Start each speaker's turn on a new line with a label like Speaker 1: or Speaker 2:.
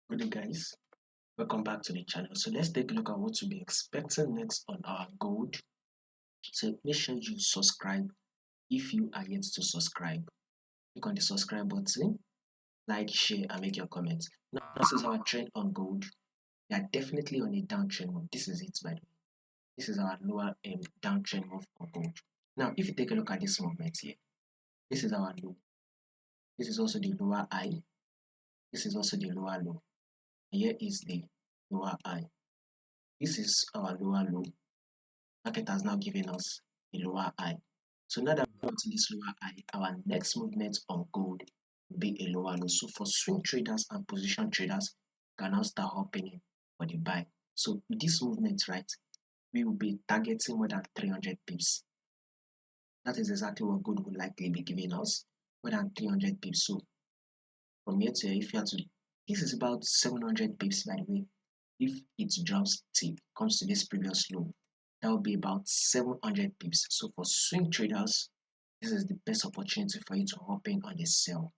Speaker 1: Good day, guys. Welcome back to the channel. So let's take a look at what to be expecting next on our gold. So make sure you subscribe if you are yet to subscribe. Click on the subscribe button, like, share, and make your comments. Now, this is our trend on gold. We are definitely on a downtrend move. This is it, by the way. This is our lower downtrend move on gold. Now, if you take a look at this movement here, this is our low. This is also the lower high. This is also the lower low. Here is the lower high. This is our lower low. Market has now given us a lower high. So now that we got to this lower high, our next movement on gold will be a lower low. So for swing traders and position traders, can now start hopping in for the buy. So with this movement, right, we will be targeting more than 300 pips. That is exactly what gold will likely be giving us, more than 300 pips. So from here to here, if you have to, this is about 700 pips, by the way. If it drops till comes to this previous low, that will be about 700 pips. So for swing traders, this is the best opportunity for you to hop in on the sell.